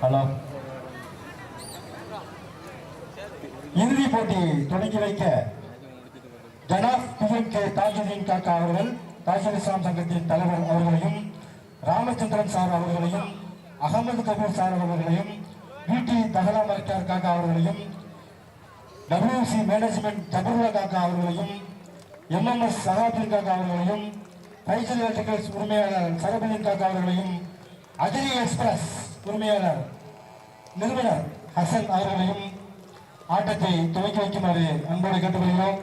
Hello. இறுதி போட்டி தொடங்கி வைக்க ஜனாப் PMK தாஜுதீன் காக்கா அவர்கள், தாஜுல் இஸ்லாம் சங்கத்தின் தலைவர் அவர்களையும், ராமச்சந்திரன் சார் அவர்களையும், அகமது கபூர் சார் அவர்களையும், VT தஹலா மர்கார் காக்கா அவர்களையும், WC மேனேஜ்மெண்ட் ஜபருல்லா காக்கா அவர்களையும், MMS சகாபுல் காக்கா அவர்களையும், பைசல் எலக்ட்ரிகல்ஸ் உரிமையாளர் சரபுலின் காக்கா அவர்களையும், அஜரி எக்ஸ்பிரஸ் உரிமையாளர் நிறுவனர் ஹசன் அவர்களையும் ஆட்டத்தை துவக்கி வைக்குமாறு அன்போடு கேட்டுக்கொள்கிறோம்.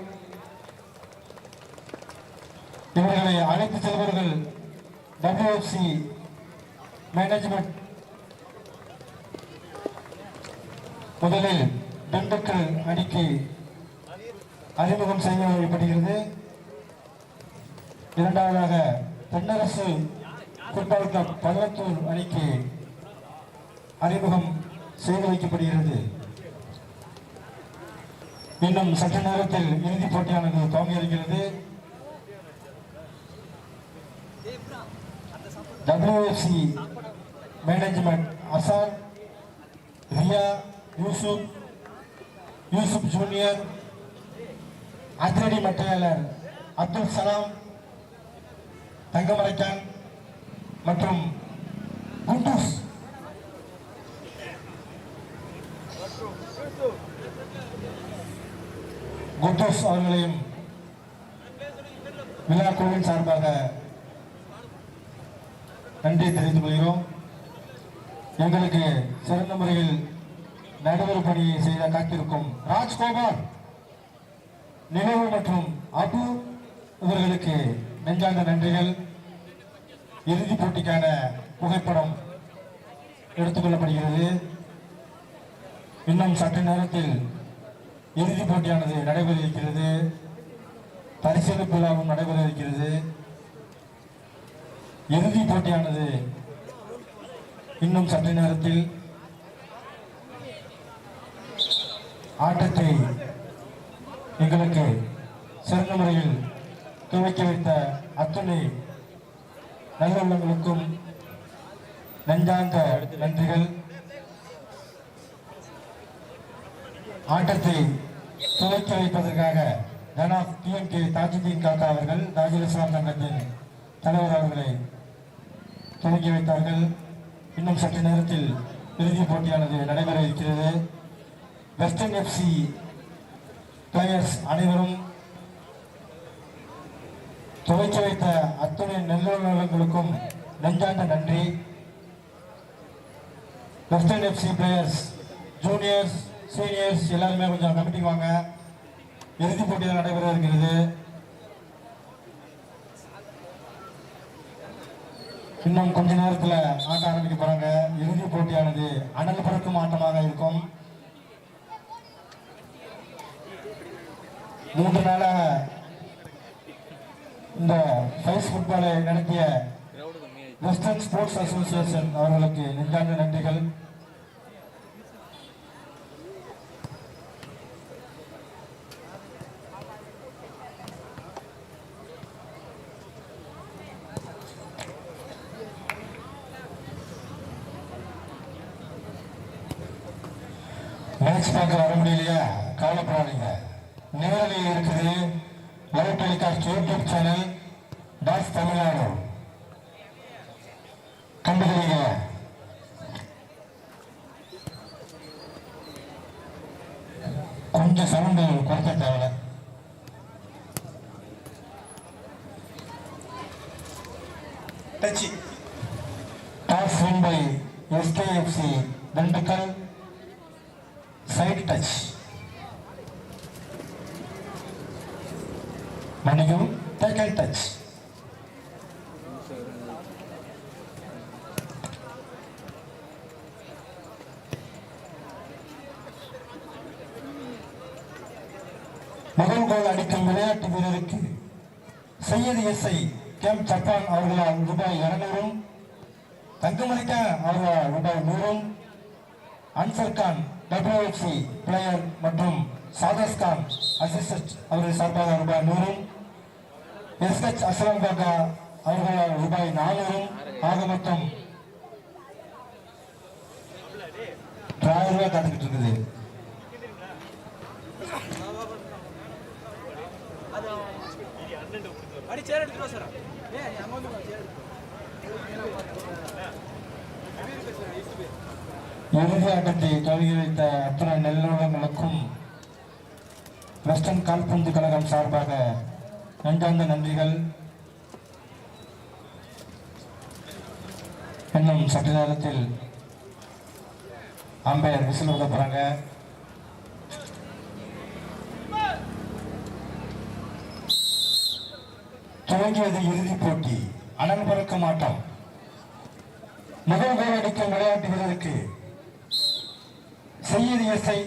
இவர்களை அழைத்து செல்பவர்கள் WFC மேனேஜ்மெண்ட். முதலில் திண்டுக்கல் அணிக்கு அறிமுகம் செய்யப்படுகிறது. இரண்டாவதாக தென்னரசு ஃபுட்பால் கிளப் பள்ளத்தூர் அணிக்கு அறிமுகம் செய்து வைக்கப்படுகிறது. இன்னும் சற்று நேரத்தில் இறுதிப் போட்டியானது துவங்க இருக்கிறது. WFC management Azhar, Riya, Yusuf junior, அதிரடி மட்டையாளர் அப்துல் சலாம், தங்கமலைக்கான் மற்றும் குட்டூஸ் அவர்களையும் விழா குழுவின் சார்பாக நன்றி தெரிவித்துக் கொள்கிறோம். எங்களுக்கு சிறந்த முறையில் நடுவர் பணியை செய்த காத்திருக்கும் ராஜ்கோபால், நினைவு மற்றும் அபு இவர்களுக்கு நெஞ்சார்ந்த நன்றிகள். இறுதிப் போட்டிக்கான புகைப்படம் எடுத்துக்கொள்ளப்படுகிறது. இன்னும் சற்று நேரத்தில் இறுதிப் போட்டியானது நடைபெற இருக்கிறது. பரிசீலனை விழாவும் நடைபெற இருக்கிறது. இறுதிப் போட்டியானது இன்னும் சற்று நேரத்தில். ஆட்டத்தை எங்களுக்கு சிறந்த முறையில் துவக்கி வைத்த அத்துணை நல்லுள்ளங்களுக்கும் நெஞ்சார்ந்த நன்றிகள். ஆட்டத்தை துவக்கி வைப்பதற்காக ஜனாப் PMK தாஜுதீன் காக்கா அவர்கள், தாஜுல் இஸ்லாம் சங்கத்தின் தலைவர் அவர்களை துவக்கி வைத்தார்கள். இன்னும் சற்று நேரத்தில் இறுதிப் போட்டியானது நடைபெற இருக்கிறது. வெஸ்டர்ன் FC பிளேயர்ஸ் அனைவரும் துவக்கி வைத்த அத்துணை நல்லுள்ளங்களுக்கும் நெஞ்சார்ந்த நன்றி. Western FC players, juniors, seniors எல்லாருமே கொஞ்சம் கமிட்டிக்கு வாங்க. இறுதிப் போட்டியில் நடைபெற இருக்கிறது. இன்னும் கொஞ்ச நேரத்தில் ஆட்ட ஆரம்பிக்க போறாங்க. இறுதிப் போட்டியானது அனல் பறக்கும் ஆட்டமாக இருக்கும். 3 நாளாக இந்த ஃபைஸ் ஃபுட்பாலை நடத்திய வெஸ்டர்ன் ஸ்போர்ட்ஸ் அசோசியேஷன் அவர்களுக்கு நெஞ்சார்ந்த நன்றிகள். மேட்ச் பார்க்க வர முடியலையா? கவலைப்படாதீங்க. நேரலையில் இருக்குது. Live telecast YouTube channel toss Tamil Nadu கண்டுக்கிறீங்க. கொஞ்சம் சவுண்டு குறைக்க தேவை. Toss win by SKFC Dindigul. Side touch மணியும் டேக்கல் டச். முதல் கோல் அடிக்கும் விளையாட்டு வீரருக்கு சையது SI கேம் ஜப்பான் அவர்களால் ரூபாய் 200, தங்கமணிக்கான் அவர்களால் ரூபாய் 100, அன்சர் கான் WFC பிளேயர் மற்றும் சாதஸ் கான் அசிஸ்டன்ட் அவர்கள் சார்பாக ரூபாய் 100, SH அஸ்லாம் காக்கா அவர்களால் ரூபாய் 400. ஆக மொத்தம் டிராவலா காத்துக்கிட்டு இருக்குது. இறுதி ஆட்டத்தை தொடங்கி வைத்த அத்தனை நல்லுள்ளங்களுக்கும் வெஸ்டர்ன் கால்பந்து கழகம் சார்பாக நன்றார்ந்த நன்றிகள். இன்னும் சற்று நேரத்தில் அம்பையர் விசில் விட போறாங்க. துவங்கியது இறுதிப் போட்டி. அனல் பறக்கும் ஆட்டம். முதல் கோல் அடிக்கும் விளையாட்டு வீரருக்கு சையீத் எஸ்ஐ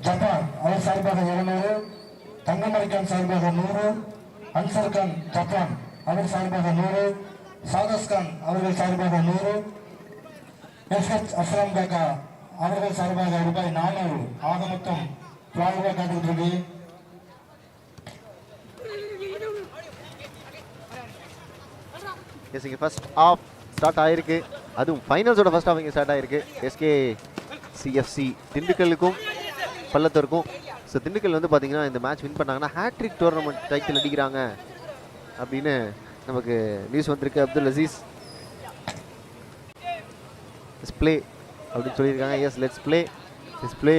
ஜப்பான் அவர் சார்பாக 200, தங்கமணிக்கான் சார்பாக 100, அன்சர் கான் ஜப்பான் அவர் சார்பாக 100, சாதஸ் கான் அவர்கள் சார்பாக 100, எஸ்ஹெச் அஸ்லாம் காக்கா அவர்கள் சார்பாக ரூபாய் 400. ஆக மொத்தம் 12 ரூபாய் காத்துக்கிட்டு. எஸ் இங்கே ஃபர்ஸ்ட் ஆஃப் ஸ்டார்ட் ஆகிருக்கு. அதுவும் ஃபைனல்ஸோட ஃபர்ஸ்ட் ஆஃப் இங்கே ஸ்டார்ட் ஆகிருக்கு. எஸ்கே சிஎஃப்சி திண்டுக்கலுக்கும் பள்ளத்தூருக்கும். ஸோ திண்டுக்கல் வந்து பார்த்தீங்கன்னா இந்த மேட்ச் வின் பண்ணாங்கன்னா ஹேட்ரிக் டோர்னமெண்ட் டைட்டில் அடிக்கிறாங்க அப்படின்னு நமக்கு நியூஸ் வந்திருக்கு. அப்துல் அசீஸ் ப்ளே அப்படின்னு சொல்லியிருக்காங்க. Yes let's play. Let's play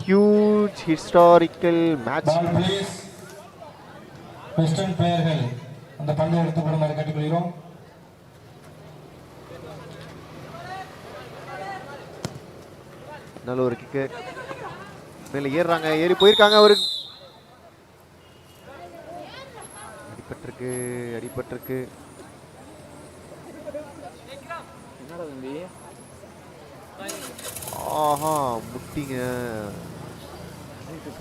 huge historical match. Western பிளேயர்கள் அந்த பந்தை எடுத்துக் கொள்ளுமாறு கேட்டுக்கொள்கிறோம். நல்ல ஒரு கிக்கு. மேலே ஏறுறாங்க, ஏறி போயிருக்காங்க. ஒரு அடிபட்டிருக்கு. ஆஹா முட்டிங்க.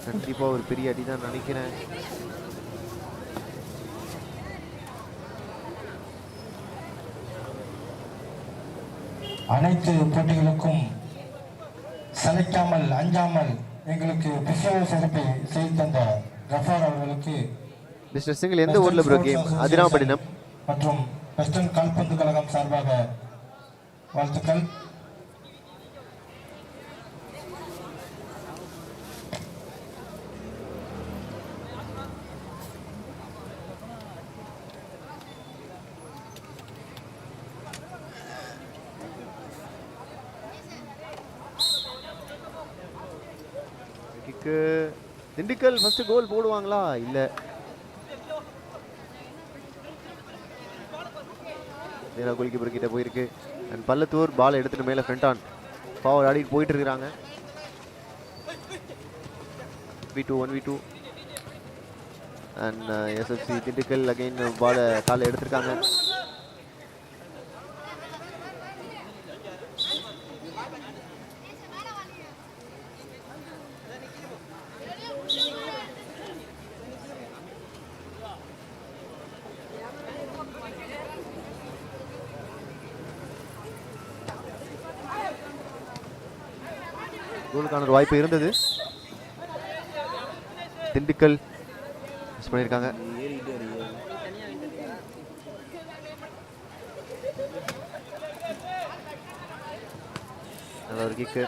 கண்டிப்பா ஒரு பெரிய அடி தான் நினைக்கிறேன். அனைத்து போட்டிகளுக்கும் சளைக்காமல் அஞ்சாமல் எங்களுக்கு பிசியோ சிறப்பை செய்து தந்த கஃபார் அவர்களுக்கு மிஸ்டர் சிங்கிள் எந்த ஊர்ல ப்ரோ கேம்? அதிராமப்பட்டினம் மற்றும் வெஸ்டர்ன் கால்பந்து கழகம் சார்பாக வாழ்த்துக்கள். திண்டுக்கல் ஃபர்ஸ்ட் கோல் போடுவாங்களா? இல்ல கோல் கீப்பர் கிட்ட போயிருக்கு. அண்ட் பள்ளத்தூர் பால் எடுத்துட்டு மேல ஃப்ரண்ட் ஆன் ஃபார்வர்ட் ஆடி போயிட்டு இருக்காங்க. 1v2 and SFC Dindigul again ball காலை எடுத்திருக்காங்க. கோலுக்கான ஒரு வாய்ப்பு இருந்தது. திண்டுக்கல் மிஸ் பண்ணியிருக்காங்க. நல்ல ஒரு கிக்கு.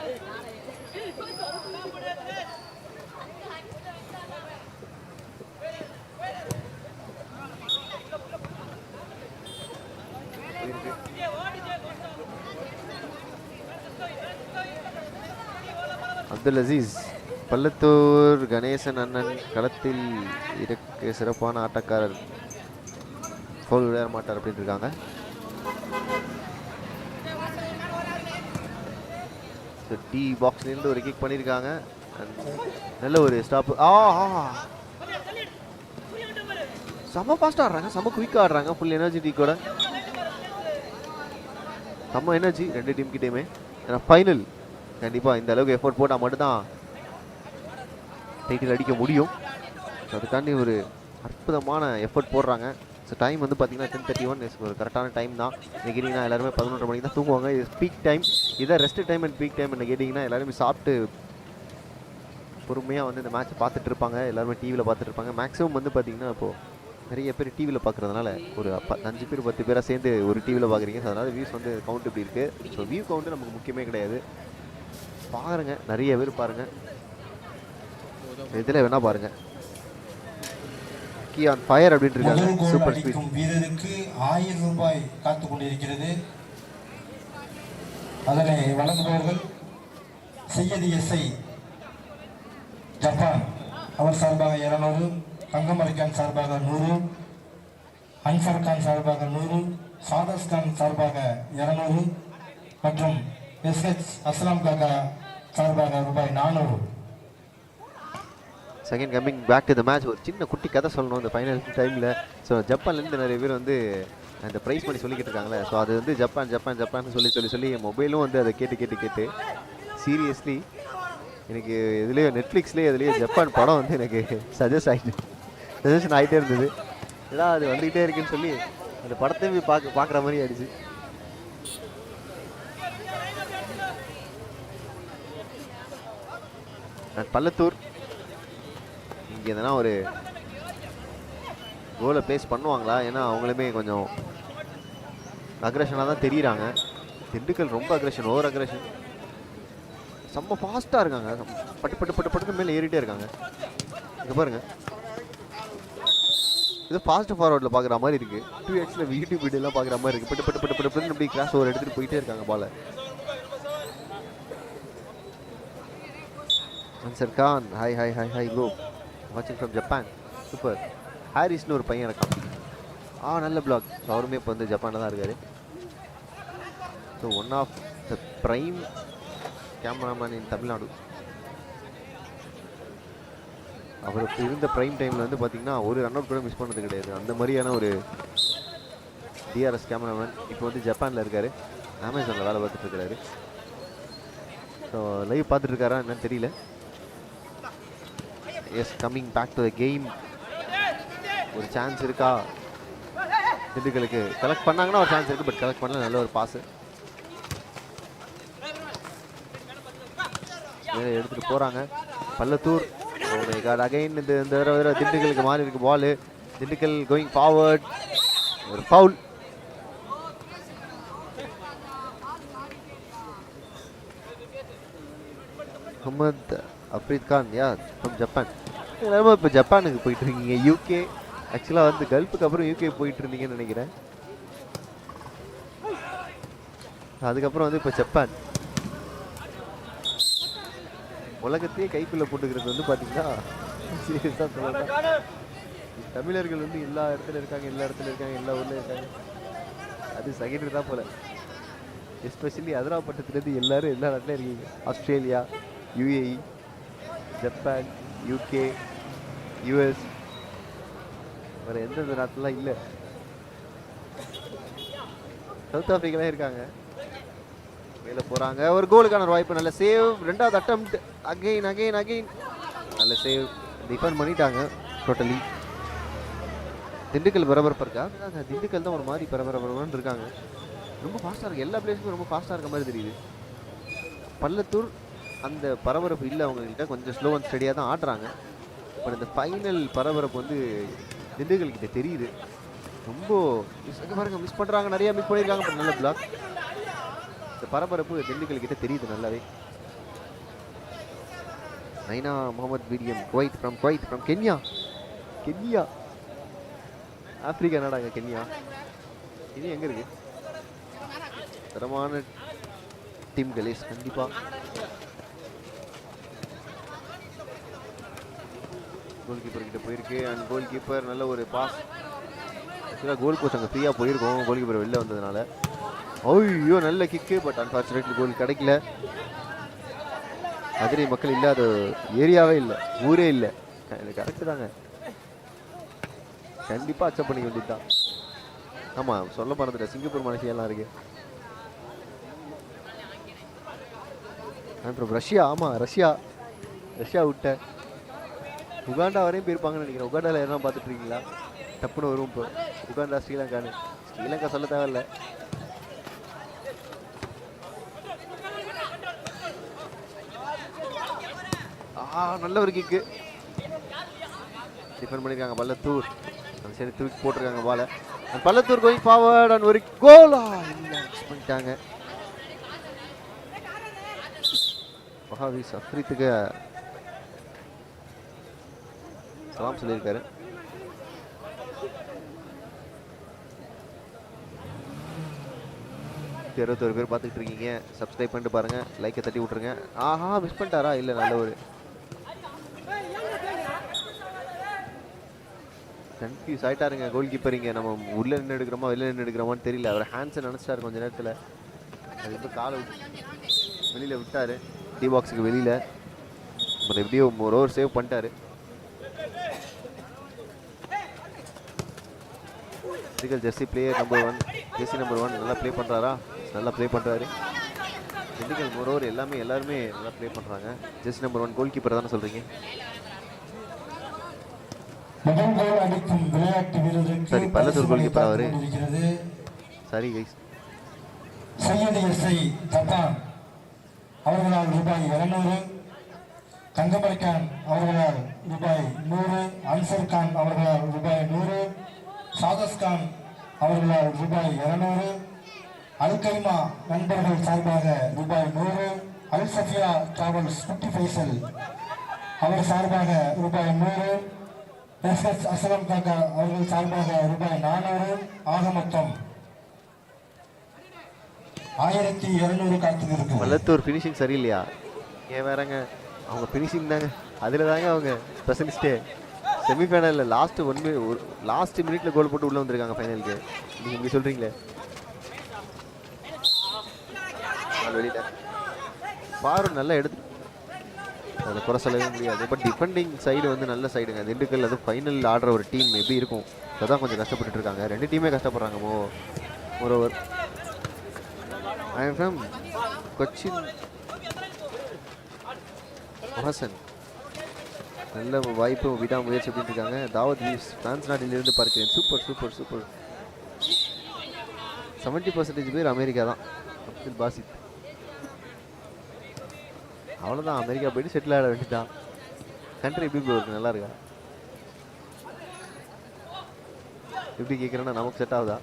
அப்துல் அசீஸ் பள்ளத்தூர் கணேசன் அண்ணன் களத்தில் இருக்க சிறப்பான ஆட்டக்காரர், ஃபவுல் விளையாட மாட்டார் அப்படின்னு இருக்காங்க. டி பாக்ஸ்லேருந்து ஒரு கிக் பண்ணியிருக்காங்க. நல்ல ஒரு ஸ்டாப். செம்ம ஃபாஸ்ட்டாக ஆடுறாங்க, செம்ம குயிக்காக ஆடுறாங்க, ஃபுல் எனர்ஜெட்டிக்கோட செம்ம எனர்ஜி ரெண்டு டீம் கிட்டேயுமே. ஏன்னா ஃபைனல் கண்டிப்பாக இந்த அளவுக்கு எஃபோர்ட் போட்டால் மட்டும்தான் டைட்டில் அடிக்க முடியும். அதுக்காண்டி ஒரு அற்புதமான எஃபோர்ட் போடுறாங்க. ஸோ டைம் வந்து பார்த்தீங்கன்னா 10:31 ஒரு கரெக்டான டைம் தான். நீங்கள் கேட்டிங்கன்னா எல்லாருமே 11:30 மணிக்கு தான் தூங்குவாங்க. இது பீக் டைம், இதான் rest time and peak time. என்ன கேட்டிங்கன்னா எல்லாருமே சாப்பிட்டு பொறுமையாக வந்து இந்த மேட்ச்சை பார்த்துட்டு இருப்பாங்க. எல்லாருமே டிவியில் பார்த்துட்டு இருப்பாங்க. மேக்ஸிமம் வந்து பார்த்தீங்கன்னா இப்போது நிறைய பேர் டிவியில் பார்க்குறதுனால ஒரு 5 பேர் 10 பேராக சேர்ந்து ஒரு டிவியில் பார்க்குறீங்க. ஸோ அதனால் வியூஸ் வந்து கவுண்ட் இப்படி இருக்குது. ஸோ வியூ கவுண்ட்டு நமக்கு முக்கியமே கிடையாது. பாருங்கள், நிறைய பேர் பாருங்கள், இதில் வேணால் பாருங்கள். கீ ஆன் ஃபயர் அப்படின்ட்டு இருக்காங்க. சூப்பர் ஸ்பீட் வீரருக்கு 1000 ரூபாய் காத்து கொண்டிருக்கிறது. அதனை வழங்குபவர்கள் சையது எஸ்ஐ ஜப்பான் அவர் சார்பாக 200, தங்கமலை கான் சார்பாக 100, அன்சர் கான் சார்பாக 100, சாதஸ் கான் சார்பாக 200 மற்றும் எஸ்ஹெச் அஸ்லாம் காக்கா சார்பாக ரூபாய் 400. Second coming back to the match. ஒரு சின்ன குட்டி கதை சொல்லணும் இந்த ஃபைனல் டைமில். ஸோ ஜப்பான்லேருந்து நிறைய பேர் வந்து அந்த ப்ரைஸ் பண்ணி சொல்லிக்கிட்டு இருக்காங்களே. ஸோ அது வந்து ஜப்பான் ஜப்பான் ஜப்பான் சொல்லி என் மொபைலும் வந்து அதை கேட்டு சீரியஸ்லி எனக்கு இதுலேயே நெட்ஃப்ளிக்ஸ்லேயே இதுலேயே ஜப்பான் படம் வந்து எனக்கு சஜஷன் ஆகிட்டே இருந்தது. ஏன்னா அது வந்துக்கிட்டே இருக்குன்னு சொல்லி அந்த படத்தையும் போய் பார்க்குற மாதிரி ஆயிடுச்சு. பள்ளத்தூர் இங்கே எதனா ஒரு கோலை ப்ளேஸ் பண்ணுவாங்களா? ஏன்னா அவங்களுமே கொஞ்சம் அக்ரெஷனாக தான் தெரியுறாங்க. திண்டுக்கல் ரொம்ப அக்ரெஷன், ஓவர் அக்ரெஷன், செம்ம ஃபாஸ்ட்டாக இருக்காங்க. பட்டு மேலே ஏறிட்டே இருக்காங்க. இங்கே பாருங்க, இது ஃபாஸ்ட் ஃபார்வர்டில் பார்க்குற மாதிரி இருக்குது. 2xல யூடியூப் வீடியோலாம் பார்க்குற மாதிரி இருக்குது. பட்டு இப்படி கிராஸ் ஓவர் எடுத்துகிட்டு போயிட்டே இருக்காங்க பாலை. அன்சர் கான், ஹாய் ப்ரோ, வாட்சிங் ஃப்ரம் ஜப்பான், சூப்பர். ஹாரிஸ்னு ஒரு பையன் இருக்கான், நல்ல பிளாக். ஸோ அவருமே இப்போ வந்து ஜப்பானில் தான் இருக்கார். So one of the prime cameraman in Tamil Nadu. அவருக்கு இருந்த ப்ரைம் டைமில் வந்து பார்த்திங்கன்னா ஒரு ரன் அவுட் கூட மிஸ் பண்ணது கிடையாது. அந்த மாதிரியான ஒரு டிஆர்எஸ் கேமராமேன் இப்போ வந்து ஜப்பானில் இருக்கார். அமேசானில் வேலை பார்த்துட்டு இருக்கிறாரு. ஸோ லைவ் பார்த்துட்ருக்காரா என்னன்னு தெரியல. Yes, coming back to the game. ஒரு சான்ஸ் இருக்கா திண்டுக்கலுக்கு? கலெக்ட் பண்ணாங்கன்னா ஒரு சான்ஸ் இருக்குது, பட் கலெக்ட் பண்ணல. நல்ல ஒரு பாஸு எடுத்துகிட்டு போகிறாங்க பள்ளத்தூர். அகைன் இந்த தடவை திண்டுக்கலுக்கு மாறி இருக்கு பால். திண்டுக்கல் கோயிங் ஃபார்வர்ட், ஒரு foul. Mohammed Afreed Khan from Japan. எல்லாருமே இப்போ ஜப்பானுக்கு போயிட்டு இருக்கீங்க. யூகே ஆக்சுவலாக வந்து கல்ஃபுக்கு அப்புறம் யூகே போயிட்டு இருந்தீங்கன்னு நினைக்கிறேன். அதுக்கப்புறம் வந்து இப்போ ஜப்பான். உலகத்தையே கைக்குள்ளே போட்டுக்கிறது வந்து பார்த்தீங்கன்னா சீரியஸாக சொல்லலாம். தமிழர்கள் வந்து எல்லா இடத்துல இருக்காங்க, எல்லா ஊர்லேயும் இருக்காங்க. அது செகண்டரி தான் போல. எஸ்பெஷலி அதிராப்பட்டத்துலேருந்து எல்லாரும் எல்லா இடத்துலையும் இருக்கீங்க. Australia, UAE, Japan, UK, US, வேறு எந்தெந்த நாட்டிலாம் இல்லை. சவுத் ஆஃப்ரிக்காலாம் இருக்காங்க. மேலே போகிறாங்க. ஒரு கோலுக்கான வாய்ப்பு. நல்ல சேவ். ரெண்டாவது அட்டெம்ப்ட். அகைன் நல்ல சேவ். டிஃபெண்ட் பண்ணிட்டாங்க டோட்டலி. திண்டுக்கல் பரபரப்பாக இருக்கா? திண்டுக்கல் தான் ஒரு மாதிரி பரபரன்னு இருக்காங்க. ரொம்ப ஃபாஸ்ட்டாக இருக்குது. எல்லா பிளேஸுமே ரொம்ப ஃபாஸ்ட்டாக இருக்க மாதிரி தெரியுது. பள்ளத்தூர் அந்த பரபரப்பு இல்லை அவங்கக்கிட்ட. கொஞ்சம் ஸ்லோ அண்ட் ஸ்டடியாக தான் ஆடுறாங்க. பட் இந்த ஃபைனல் பரபரப்பு வந்து திண்டுக்கல் கிட்ட தெரியுது. ரொம்ப பாருங்க, மிஸ் பண்ணுறாங்க, நிறையா மிஸ் பண்ணியிருக்காங்க. பட் நல்ல பிளாக். இந்த பரபரப்பு திண்டுக்கல் கிட்ட தெரியுது நல்லாவே. நைனா முகமது விடியம், குவைத் ஃப்ரம் கென்யா. ஆப்பிரிக்கா நாடாங்க கென்யா. இது எங்கே இருக்கு? தரமான டீம் கலேஸ் கண்டிப்பாக. கோல் கீப்பர் கிட்ட போயிருக்கு. அண்ட் கோல் கீப்பர் நல்ல ஒரு பாஸ். ஆக்சுவலாக கோல் கோச் அங்கே ஃப்ரீயாக போயிருக்கோம் கோல் கீப்பர் வெளில வந்ததுனால. ஐயோ, நல்ல கிக்கு. பட் அன்ஃபார்ச்சுனேட்லி கோல் கிடைக்கல. மதுரை மக்கள் இல்லாத ஏரியாவே இல்லை, ஊரே இல்லை. கரெக்டு தாங்க, கண்டிப்பாக அக்செப்ட் பண்ணிக்க வேண்டியது தான். ஆமாம், சொல்ல மறந்துட்டேன், சிங்கப்பூர் மலேசியாலாம் இருக்கு. அப்புறம் ரஷ்யா. ஆமாம், ரஷ்யா விட்டேன். உகாண்டா வரையும் போயிருப்பாங்கன்னு நினைக்கிறேன். உகாண்டாவில் எதனா பார்த்துட்டு இருக்கீங்களா? டப்புன்னு வரும் இப்போ. உகாண்டா, ஸ்ரீலங்கா சொல்ல தேவையில்லை. நல்ல ஒரு கிக்கு. டிஃபெண்ட் பண்ணியிருக்காங்க பள்ளத்தூர். அந்த சைடு தூக்கி போட்டிருக்காங்க பால. பள்ளத்தூர் கோயிங் ஃபார்வர்ட் அண்ட் ஒரு கோலா மிஸ் பண்ணிட்டாங்க. மகாவீஸ் அஃப்ரீத்துக்கு சலாம் சொல்லியிருக்காரு. இருபத்தொரு பேர் பார்த்துக்கிட்டு இருக்கீங்க. சப்ஸ்கிரைப் பண்ணிட்டு பாருங்க, லைக்கை தட்டி விட்டுருங்க. ஆஹா மிஸ் பண்ணிட்டாரா? இல்லை, நல்ல ஒரு கன்ஃபியூஸ் ஆகிட்டாருங்க கோல் கீப்பரிங்க. நம்ம உள்ளே நின்று எடுக்கிறோமா வெளில நின்று எடுக்கிறோமான்னு தெரியல. அவர் ஹேண்ட்ஸை நினச்சிட்டாரு கொஞ்சம் நேரத்தில். அதுக்கு காலை வெளியில் விட்டார், டி பாக்ஸுக்கு வெளியில். பட் எப்படியோ ஒரு ஓவர் சேவ் பண்ணிட்டாரு. Physical Jersey player number 1, Jersey number 1 நல்லா ப்ளே பண்ணுறாரா? நல்லா ப்ளே பண்ணுறாரு. ஃபிசிக்கல் ஒரு ஓவர் எல்லாருமே நல்லா ப்ளே பண்ணுறாங்க. ஜெர்சி நம்பர் 1 கோல் கீப்பர் தானே சொல்கிறீங்க? சரி, பள்ளத்தூர் கோல் கீப்பர் அவரு. சரி கைஸ், சையது எஸ்ஐ தத்தான் அவர்களால் ரூபாய் 200, தங்கமணி கான் அவர்களால் ரூபாய் 100, அன்சர் கான் அவர்களால் ரூபாய் 100, சாதஸ் கான் அவர்களால் ரூபாய் 200, அல்கைமா நண்பர்கள் சார்பாக ரூபாய் 100, அல் சஃபியா டிராவல்ஸ் குட்டி ஃபைசல் அவர் சார்பாக ரூபாய் 100, எஸ்எஸ் அஸ்லாம் காக்கா அவர்கள் சார்பாக ரூபாய் 400. ஆக மொத்தம் 1200 காத்துக்கு. பள்ளத்தூர் ஃபினிஷிங் சரியில்லையா? ஏன் வேறங்க, அவங்க ஃபினிஷிங் தாங்க, அதில் தாங்க அவங்க ஸ்பெஷலிஸ்டே. செமிஃபைனலில் லாஸ்ட் மினிட்ல கோல் போட்டு உள்ளே வந்திருக்காங்க ஃபைனலுக்கு. நீங்கள் இப்படி சொல்கிறீங்களே. வெளியில் பாரு நல்லா எடுத்து அதை குறை சொல்லவே முடியாது. பட் டிஃபெண்டிங் சைடு வந்து நல்ல சைடுங்க. திண்டுக்கல் அது ஃபைனல் ஆடுற ஒரு டீம் எப்படி இருக்கும், அதான் கொஞ்சம் கஷ்டப்பட்டு இருக்காங்க. ரெண்டு டீமே கஷ்டப்படுறாங்க. Moreover I am from Cochin. Mohsin நல்ல வாய்ப்பு, விடாமுயற்சி அப்படின்னு இருக்காங்க. தாவத் வீஸ் பிரான்ஸ் நாட்டிலிருந்து பார்க்கிறேன். Super super super. 70% பேர் அமெரிக்கா தான். அப்துல் பாசித் அவ்வளோதான், அமெரிக்கா போயிட்டு செட்டில் ஆட வேண்டியதான். கண்ட்ரி எப்படி இருக்கு, நல்லா இருக்கா? எப்படி கேட்குறேன்னா நமக்கு செட் ஆகுதா?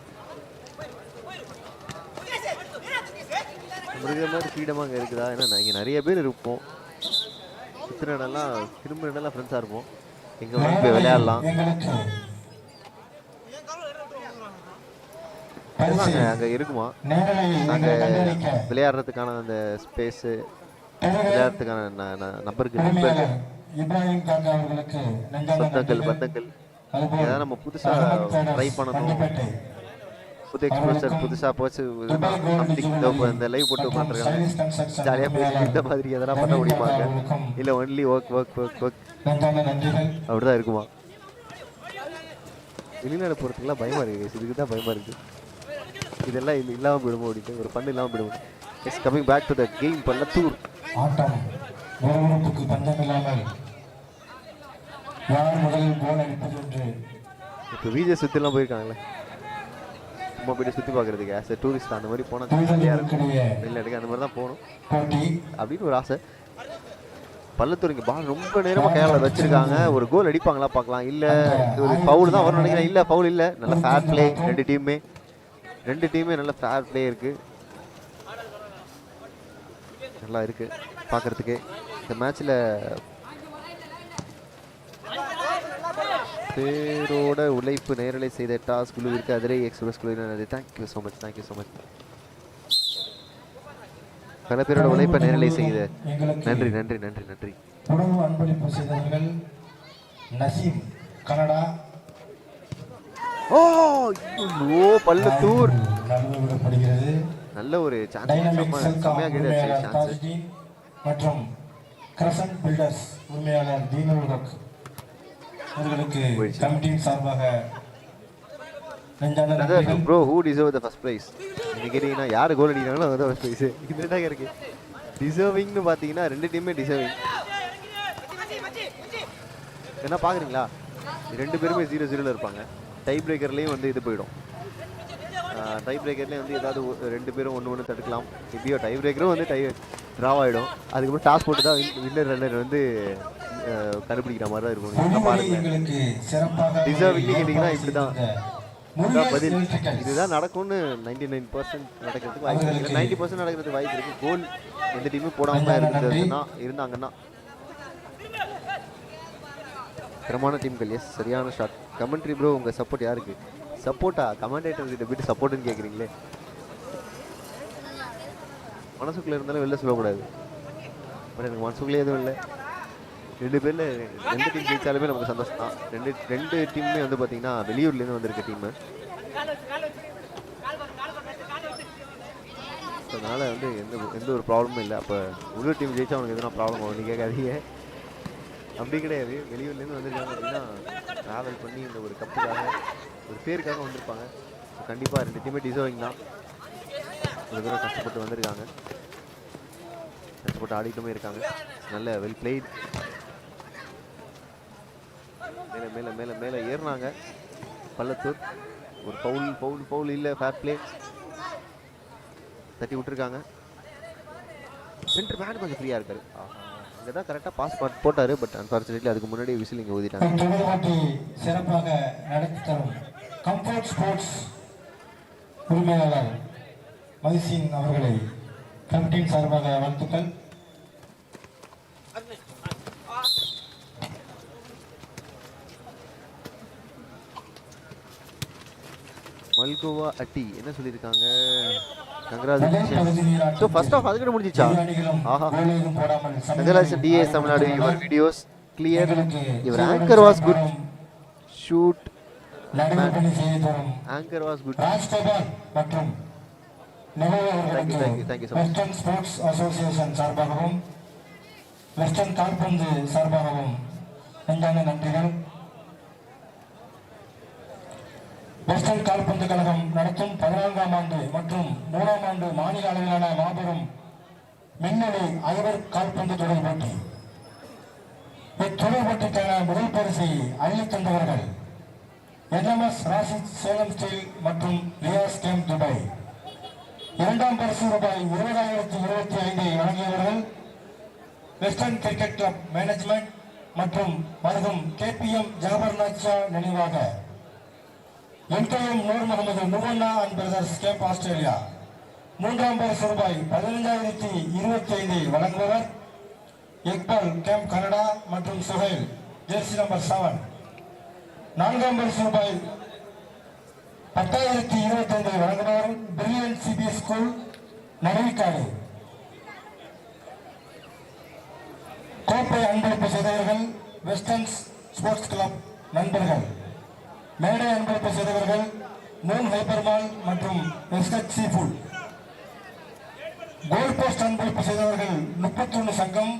இருக்கிற மாதிரி ஃப்ரீடமாக அங்கே இருக்குதா? ஏன்னா இங்கே நிறைய பேர் இருப்போம். சுற்றுற இடம்லாம் திரும்ப இடம்லாம் ஃப்ரெண்ட்ஸாக இருப்போம். எங்கே வந்து போய் விளையாடலாம். அங்கே இருக்குமா? அங்கே விளையாடுறதுக்கான அந்த ஸ்பேஸு, விளையாடுறதுக்கான நம்பருக்கு பந்தங்கள் ஏதாவது நம்ம புதுசாக ட்ரை பண்ணணும். புது எக்ஸ்போசர் புதுசாக போச்சு இந்த லைவ் போட்டு உட்காந்துருக்காங்க. ஜாலியாக பேசி இந்த மாதிரி எதனா பண்ண முடியுமாங்க? இல்லை ஒன்லி ஒர்க் அப்படிதான் இருக்குமா? வெளிநாடு போகிறதுக்குலாம் பயமாக இருக்குது. இதுக்கு தான் பயமாக இருக்குது. இதெல்லாம் இல்லாமல் விடுமோ அப்படின்னு ஒரு பண்ணு இல்லாமல் விடுவோம். It's coming back to the game. Pallathur ஆட்டம் ஒருவருக்கு பந்தமில்லாமல் யார் முதலில் கோல் அடிப்பது என்று இப்போ விஜய் சுற்றிலாம் போயிருக்காங்களே, சும்மா போயிட்டு சுற்றி பார்க்குறதுக்கு ஆஸ் எ டூரிஸ்ட் அந்த மாதிரி போனால் வெளிநாட்டுக்கு அந்த மாதிரி தான் போகணும் அப்படின்னு ஒரு ஆசை. பள்ளத்தூர் இங்கே பால் ரொம்ப நேரமாக கேரளா வச்சிருக்காங்க. ஒரு கோல் அடிப்பாங்களா பார்க்கலாம். இல்லை ஒரு ஃபவுல் தான் வரும்னு நினைக்கிறேன். இல்லை ஃபவுல் இல்லை, நல்ல ஃபேர் பிளே. ரெண்டு டீமே நல்ல ஃபேர் பிளே இருக்குது, நல்லா இருக்குது பார்க்குறதுக்கு. இந்த மேட்ச்சில் பேரோட உழைப்பு நேரலை செய்த டாஸ் குழுவிற்கு அதிரே எக்ஸ்பிரஸ் குழுவினர் தேங்க்யூ ஸோ மச். பல பேரோட உழைப்பை நேரலை செய்த நன்றி. உணவு அன்பளிப்பு செய்தவர்கள் நசீம் கனடா. பள்ளத்தூர் நழுவப்படுகிறது. நல்ல ஒரு சான்ஸ் மற்றும் கிரசன்ட் பில்டர்ஸ் உரிமையாளர் தீனுல் ஹக் அவர்களுக்கு கமிட்டியின் சார்பாக bro who deserve the first prize நீங்க கேட்டீங்கன்னா யார் கோல் அடிக்கிறாங்களோ அது ஃபர்ஸ்ட் பிரைஸ். இதுதான் இருக்கு டிசர்விங்னு பாத்தீங்கன்னா ரெண்டு டீமே டிசர்விங். என்ன பாக்குறீங்களா, ரெண்டு பேருமே 0-0ல இருப்பாங்க. டை பிரேக்கர்லயும் வந்து இது போயிடும். டை பிரேக்கர்லேயே வந்து ஏதாவது ரெண்டு பேரும் ஒன்று தடுக்கலாம். இப்படியோ டை பிரேக்கரும் வந்து ட்ராவ் ஆகிடும். அதுக்கப்புறம் டாஸ் போட்டு தான் வின்னர் ரன்னர் வந்து கண்டுபிடிக்கிற மாதிரி தான் இருக்கும். நீங்க ஒளிவொலி பாருங்க, எங்களுக்கு சிறப்பாக டிசர்விங்னு கேட்டிங்கன்னா ஏற்பாடு இப்படி தான். செய்திருந்த இதுதான் முருகேஷ் பதில். எலக்ட்ரிக்கல்ஸ் இதுதான் நடக்கும்னு 99% நடக்கிறதுக்கு வாய்ப்பு இருக்குது. 90% நடக்கிறதுக்கு வாய்ப்பு இருக்குது. கோல் எந்த டீமும் போடாமல் தான் இருந்தாங்கன்னா தரமான டீம்கள். எஸ், சரியான ஷாட். கமெண்ட்ரி ப்ரோ, உங்கள் சப்போர்ட் யாருக்கு? சப்போர்ட்டா? கமெண்டேட்டர் கிட்ட போய்ட்டு சப்போர்ட்டுன்னு கேட்குறீங்களே. மனசுக்குள்ளே இருந்தாலும் வெளில சொல்லக்கூடாது. பட் எனக்கு மனசுக்குள்ளே எதுவும் இல்லை. 2 பேரில் 2 டீம் ஜெயிச்சாலுமே நமக்கு சந்தோஷம் தான். ரெண்டு டீமுமே வந்து பார்த்தீங்கன்னா வெளியூர்லேருந்து வந்திருக்க டீமு. அதனால் வந்து எந்த ஒரு ப்ராப்ளமும் இல்லை. அப்போ உள்ளூர் டீம் ஜெயிச்சா அவனுக்கு எதுனா ப்ராப்ளம் ஆகும், நீ கேட்காதீங்க. அப்படி கிடையாது. வெளியூர்லேருந்து வந்திருக்காங்க அப்படின்னா ட்ராவல் பண்ணி இந்த ஒரு கப்புக்காக, ஒரு பேருக்காக வந்திருப்பாங்க. கண்டிப்பாக 2 டீமே டிசர்விங் தான். ஒரு தூரம் கஷ்டப்பட்டு வந்திருக்காங்க, கஷ்டப்பட்டு ஆடிட்டுமே இருக்காங்க. நல்ல வெல் பிளேட். மேலே மேலே மேலே மேலே ஏறினாங்க பள்ளத்தூர். ஒரு பவுல் இல்லை, ஃபேர் பிளே. தட்டி விட்டுருக்காங்க. சென்டர் பேட் கொஞ்சம் ஃப்ரீயாக இருக்காரு. இங்கே தான் கரெக்டாக பாஸ் போட்டார். பட் அன்ஃபார்ச்சுனேட்லி அதுக்கு முன்னாடி விசில் இங்கே ஊதிட்டாங்க. சிறப்பாக நடத்தி தரும் கம்ஃபர்ட் ஸ்போர்ட்ஸ் உரிமையாளர் மைசின் அவர்களை கமிட்டியின் சார்பாக வாழ்த்துக்கள். மல்கோவா அட்டி என்ன சொல்லியிருக்காங்க? கங்க்ராச்சுலேஷன். ஸோ ஃபர்ஸ்ட் ஆஃப் அதுக்கிட்ட முடிஞ்சிச்சா? ஆஹா, congratulation TS Tamil Nadu. Your videos clear. Your anchor was good. Shoot anchor was good. மற்றும் thank you so much. Western sports association சார்பாகவும் வெஸ்டர்ன் கால்பந்து சார்பாகவும் நெஞ்சார்ந்த நன்றிகள். வெஸ்டர்ன் கால்பந்து கழகம் நடத்தும் 14ஆம் ஆண்டு மற்றும் 3ஆம் ஆண்டு மாநில அளவிலான மாபெரும் மின்னணு ஐவர் கால்பந்து தொடர் போட்டி. இத்தொடர் போட்டிக்கான முதல் பரிசை அள்ளித் தந்தவர்கள் NMS ராசித் சேலம் ஸ்டீல் மற்றும் லியாஸ் கேம் துபாய். 2ஆம் பரிசு ரூபாய் 20,025 வழங்கியவர்கள் வெஸ்டர்ன் கிரிக்கெட் கிளப் மேனேஜ்மெண்ட் மற்றும் மருதும் KPM ஜாபர்நாத்ஷா நினைவாக MKM நூர் முகமது நுவன்னா அண்ட் பிரதர்ஸ் கேப் ஆஸ்திரேலியா. 3ஆம் பரிசு ரூபாய் 15,025 வழங்குபவர் இக்பால் கேம்ப் கனடா மற்றும் சுஹைல் ஜெர்சி நம்பர் 7. 4ஆம் பரிசு ரூபாய் 10,025 வழங்குபவர் பிரில்லியன்ட் CBS ஸ்கூல் நடுவிக்காடு. கோப்பை அன்பளிப்பு செய்தவர்கள் வெஸ்டர்ன் ஸ்போர்ட்ஸ் கிளப் நண்பர்கள். மேடை அன்பளிப்பு செய்தவர்கள் மூன் ஹைப்பர்மால் மற்றும் எஸ்கட் சீஃபுட். கோல் போஸ்ட் அன்பளிப்பு செய்தவர்கள் 31 சங்கம்.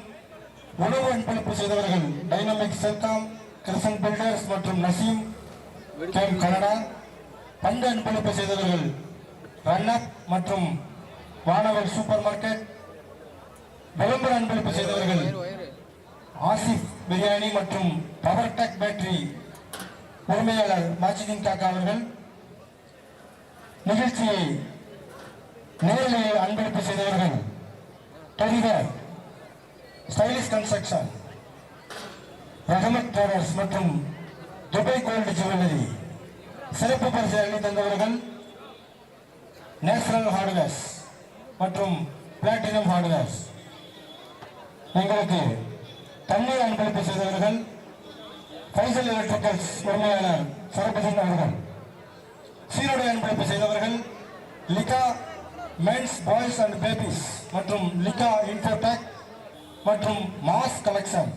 உணவு அன்பளிப்பு செய்தவர்கள் டைனமிக் செல்காம், கிரசன் பில்டர்ஸ் மற்றும் நசீம் கேம் கனடா. பந்து அன்பளிப்பு செய்தவர்கள் ரன்னப் மற்றும் வானவர் சூப்பர் மார்க்கெட். விளம்பர அன்பளிப்பு செய்தவர்கள் ஆசிப் பிரியாணி மற்றும் பவர் டெக் பேட்டரி உரிமையாளர் மாஜிதீன் காக்கா அவர்கள். நிகழ்ச்சியை நேரில் அன்பளிப்பு செய்தவர்கள் deliver stylish construction, Rahmat traders மற்றும் துபாய் கோல்டு ஜுவல்லரி. சிறப்பு பரிசு அள்ளி தந்தவர்கள் நேஷனல் ஹார்ட்வேர்ஸ் மற்றும் பிளாட்டினம் ஹார்ட்வேர்ஸ். எங்களுக்கு தண்ணீர் அன்பளிப்பு செய்தவர்கள் ஃபைசல் எலக்ட்ரிக்கல்ஸ் உரிமையாளர் சரபதன் அவர்கள். சீருடை அன்பளிப்பு செய்தவர்கள் லிகா மென்ஸ் பாய்ஸ் அண்ட் பேபிஸ் மற்றும் லிகா இன்ஃபோடெக் மற்றும் மாஸ் கலெக்ஷன்.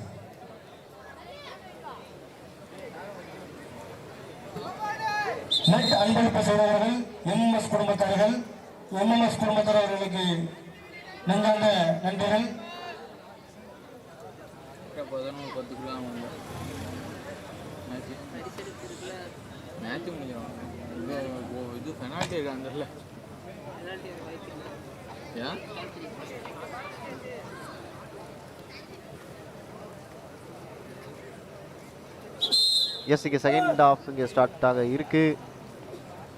நெட் அன்பளிப்பு செய்தவர்கள் எம்எம்எஸ் குடும்பத்தார்கள். எம்எம்எஸ் குடும்பத்தாரர்களுக்கு நெஞ்சார்ந்த நன்றிகள். மேட்ச் முடியும். இது பெனால்ட்டி இருக்கா அந்த ஏன் எஸ், இங்கே செகண்ட் ஹாஃப் இங்கே ஸ்டார்ட் ஆக இருக்கு.